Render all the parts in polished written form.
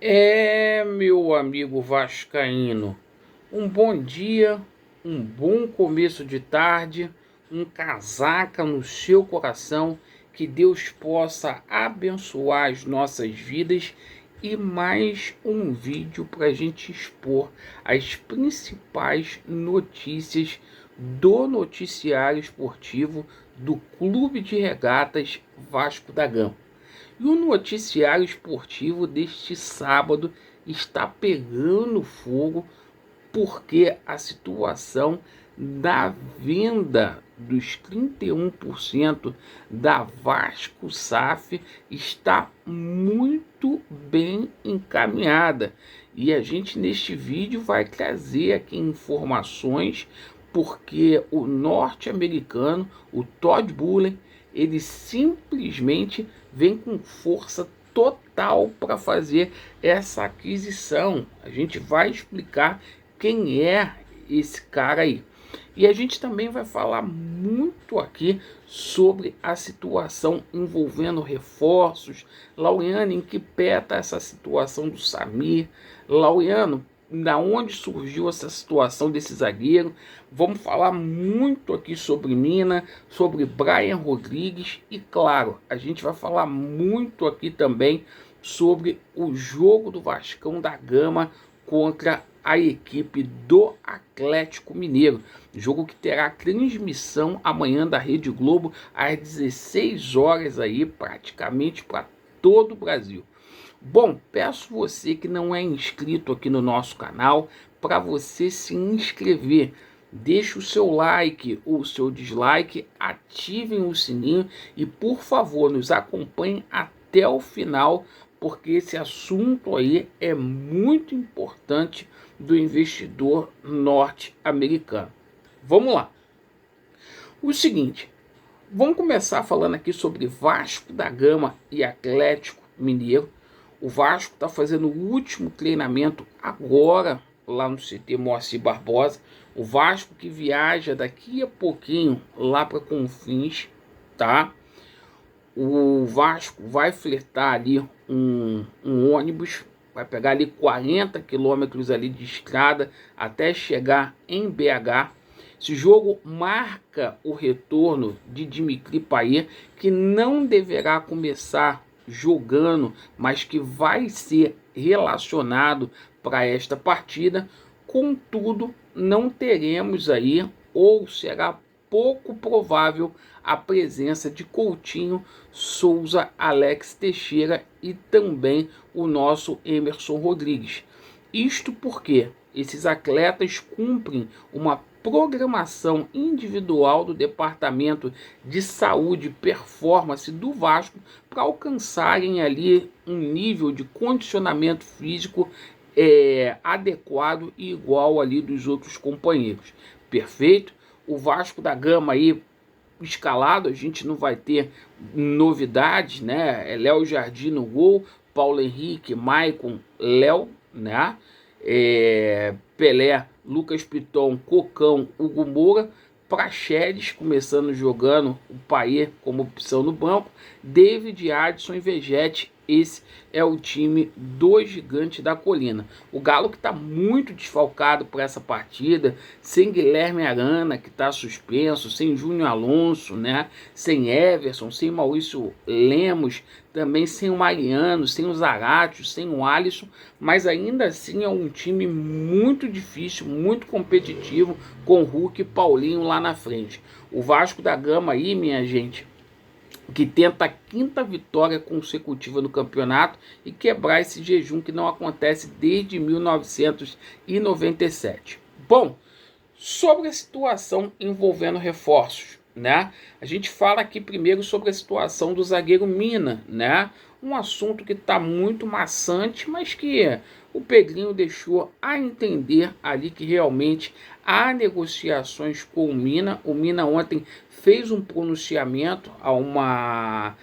Meu amigo vascaíno, um bom dia, um bom começo de tarde, um casaca no seu coração, que Deus possa abençoar as nossas vidas e mais um vídeo para a gente expor as principais notícias do noticiário esportivo do Clube de Regatas Vasco da Gama. E o noticiário esportivo deste sábado está pegando fogo porque a situação da venda dos 31% da Vasco SAF está muito bem encaminhada. E a gente neste vídeo vai trazer aqui informações porque o norte-americano, o Todd Boehly, ele simplesmente vem com força total para fazer essa aquisição. A gente vai explicar quem é esse cara aí. E a gente também vai falar muito aqui sobre a situação envolvendo reforços. Laureano, em que pé está essa situação do Samir? Laureano, da onde surgiu essa situação desse zagueiro? Vamos falar muito aqui sobre Mina, sobre Brian Rodrigues e, claro, a gente vai falar muito aqui também sobre o jogo do Vascão da Gama contra a equipe do Atlético Mineiro. Jogo que terá transmissão amanhã da Rede Globo às 16 horas aí, praticamente para todo o Brasil. Bom, peço você que não é inscrito aqui no nosso canal para você se inscrever. Deixe o seu like ou o seu dislike, ativem o sininho e, por favor, nos acompanhem até o final, porque esse assunto aí é muito importante do investidor norte-americano. Vamos lá. O seguinte, vamos começar falando aqui sobre Vasco da Gama e Atlético Mineiro. O Vasco está fazendo o último treinamento agora lá no CT Moacir Barbosa. O Vasco que viaja daqui a pouquinho lá para Confins, tá? O Vasco vai fletar ali um ônibus, vai pegar ali 40 quilômetros ali de estrada até chegar em BH. Esse jogo marca o retorno de Dimitri Payet, que não deverá começar jogando, mas que vai ser relacionado para esta partida. Contudo, não teremos aí, ou será pouco provável, a presença de Coutinho, Souza, Alex Teixeira e também o nosso Emerson Rodrigues. Isto porque esses atletas cumprem uma programação individual do Departamento de Saúde e Performance do Vasco para alcançarem ali um nível de condicionamento físico adequado e igual ali dos outros companheiros. Perfeito? O Vasco da Gama aí escalado, a gente não vai ter novidades, né? É Léo Jardim no gol, Paulo Henrique, Maicon, Léo, né? Pelé, Lucas Piton, Cocão, Hugo Moura, Praxedes começando jogando, o Payet como opção no banco, David, Adson e Vegete. Esse é o time do Gigante da Colina. O Galo que está muito desfalcado para essa partida, sem Guilherme Arana, que está suspenso, sem Júnior Alonso, né? Sem Everson, sem Maurício Lemos, também sem o Mariano, sem o Zaratio, sem o Alisson, mas ainda assim é um time muito difícil, muito competitivo, com Hulk e Paulinho lá na frente. O Vasco da Gama aí, minha gente, que tenta a quinta vitória consecutiva no campeonato e quebrar esse jejum que não acontece desde 1997. Bom, sobre a situação envolvendo reforços, né? A gente fala aqui primeiro sobre a situação do zagueiro Mina, né? Um assunto que está muito maçante, mas que o Pedrinho deixou a entender ali que realmente há negociações com o Mina. O Mina ontem fez um pronunciamento a uma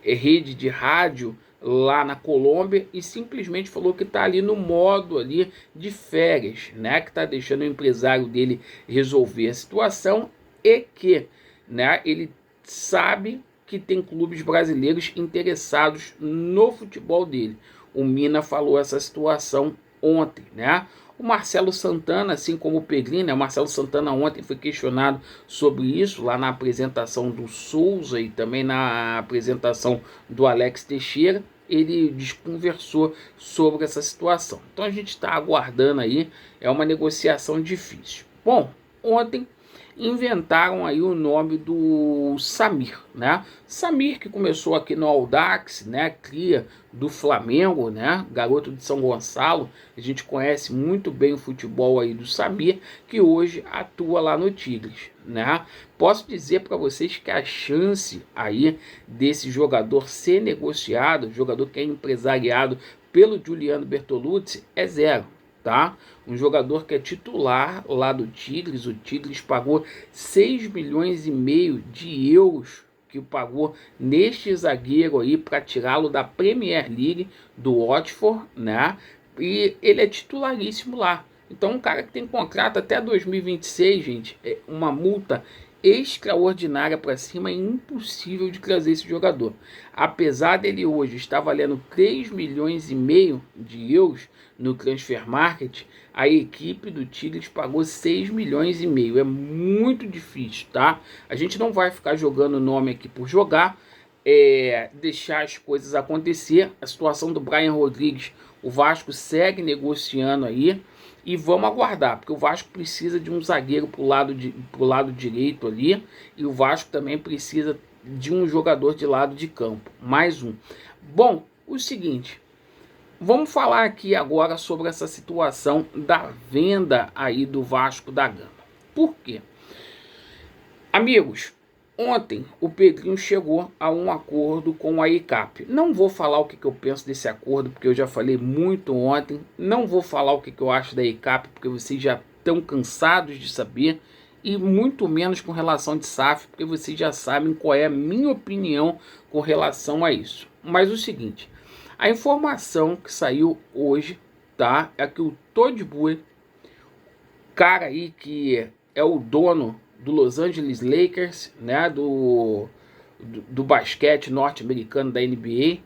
rede de rádio lá na Colômbia e simplesmente falou que está ali no modo ali de férias, né? Que está deixando o empresário dele resolver a situação e que, né, ele sabe que tem clubes brasileiros interessados no futebol dele. o Mina falou essa situação ontem, né? O Marcelo Santana, assim como o Pedrinho, né? O Marcelo Santana ontem foi questionado sobre isso, lá na apresentação do Souza e também na apresentação do Alex Teixeira. Ele desconversou sobre essa situação. Então a gente está aguardando aí, é uma negociação difícil. Bom, ontem inventaram aí o nome do Samir, né? Samir, que começou aqui no Audax, né? Cria do Flamengo, né? Garoto de São Gonçalo. A gente conhece muito bem o futebol aí do Samir, que hoje atua lá no Tigres, né? Posso dizer para vocês que a chance aí desse jogador ser negociado, jogador que é empresariado pelo Juliano Bertolucci, é zero. Tá? Um jogador que é titular lá do Tigres, o Tigres pagou 6 milhões e meio de euros que pagou neste zagueiro aí para tirá-lo da Premier League do Watford, né? E ele é titularíssimo lá. Então um cara que tem contrato até 2026, gente, é uma multa extraordinária para cima, é impossível de trazer esse jogador. Apesar dele hoje estar valendo 3 milhões e meio de euros no Transfer Market, a equipe do Tigres pagou 6 milhões e meio. É muito difícil, tá? A gente não vai ficar jogando nome aqui por jogar, deixar as coisas acontecer. A situação do Brian Rodrigues, o Vasco segue negociando aí. E vamos aguardar, porque o Vasco precisa de um zagueiro pro lado direito ali. E o Vasco também precisa de um jogador de lado de campo. Mais um. Bom, o seguinte. Vamos falar aqui agora sobre essa situação da venda aí do Vasco da Gama. Por quê? Amigos, ontem o Pedrinho chegou a um acordo com a ICAP. Não vou falar o que eu penso desse acordo, porque eu já falei muito ontem. Não vou falar o que eu acho da ICAP, porque vocês já estão cansados de saber. E muito menos com relação de SAF, porque vocês já sabem qual é a minha opinião com relação a isso. Mas o seguinte, a informação que saiu hoje, tá, é que o Todd Boehly, cara aí que é o dono do Los Angeles Lakers, né, do basquete norte-americano da NBA,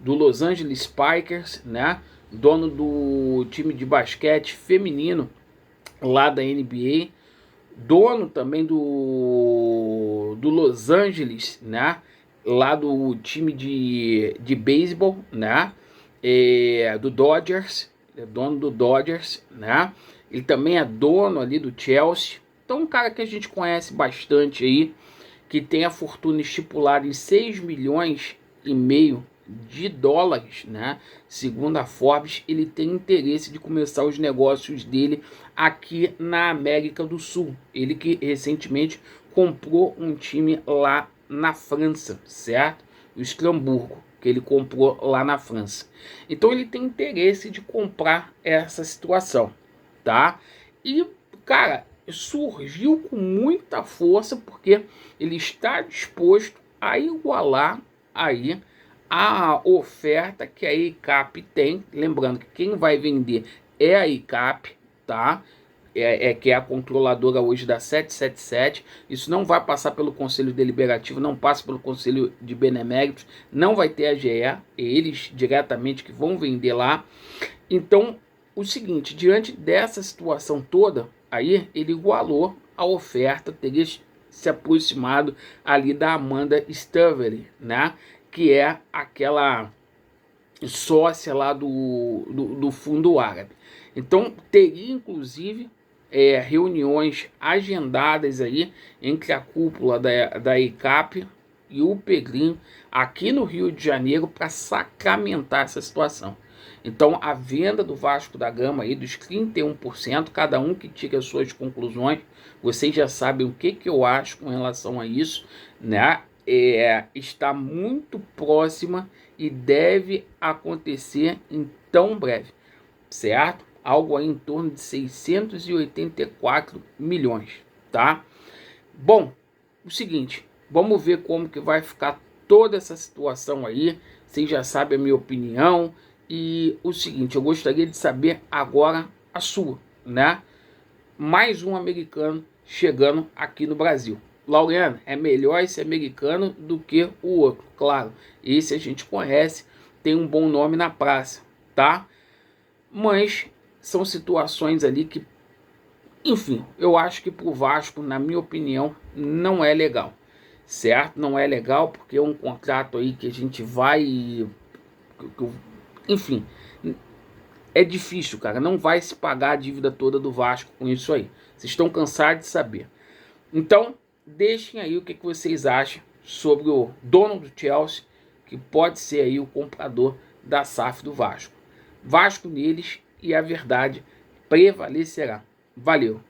do Los Angeles Spikers, né, dono do time de basquete feminino lá da NBA, dono também do Los Angeles, né, lá do time de beisebol, né, do Dodgers, é dono do Dodgers, né, ele também é dono ali do Chelsea. Então um cara que a gente conhece bastante aí, que tem a fortuna estipulada em 6 milhões e meio de dólares, né? Segundo a Forbes, ele tem interesse de começar os negócios dele aqui na América do Sul. Ele que recentemente comprou um time lá na França, certo? O Strasbourg, que ele comprou lá na França. Então ele tem interesse de comprar essa situação, tá? E, cara, surgiu com muita força porque ele está disposto a igualar aí a oferta que a ICAP tem. Lembrando que quem vai vender é a ICAP, tá? Que é a controladora hoje da 777. Isso não vai passar pelo Conselho Deliberativo, não passa pelo Conselho de Beneméritos, não vai ter a GE, é eles diretamente que vão vender lá. Então, o seguinte, diante dessa situação toda, aí ele igualou a oferta, teria se aproximado ali da Amanda Staveley, né? Que é aquela sócia lá do fundo árabe. Então teria inclusive reuniões agendadas aí entre a cúpula da ICAP e o Pedrinho aqui no Rio de Janeiro para sacramentar essa situação. Então a venda do Vasco da Gama aí dos 31%, cada um que tire as suas conclusões, vocês já sabem o que eu acho com relação a isso, né? Está muito próxima e deve acontecer em tão breve, certo? Algo aí em torno de 684 milhões, tá? Bom, o seguinte, vamos ver como que vai ficar toda essa situação aí. Vocês já sabem a minha opinião. E o seguinte, eu gostaria de saber agora a sua, né? Mais um americano chegando aqui no Brasil. Laureano, é melhor esse americano do que o outro. Claro, esse a gente conhece, tem um bom nome na praça. tá? Mas são situações ali que, enfim, eu acho que pro Vasco, na minha opinião, não é legal, certo? Não é legal porque é um contrato aí que a gente vai, enfim, é difícil, cara, não vai se pagar a dívida toda do Vasco com isso aí. Vocês estão cansados de saber. Então, deixem aí o que vocês acham sobre o dono do Chelsea, que pode ser aí o comprador da SAF do Vasco. Vasco neles e a verdade prevalecerá. Valeu!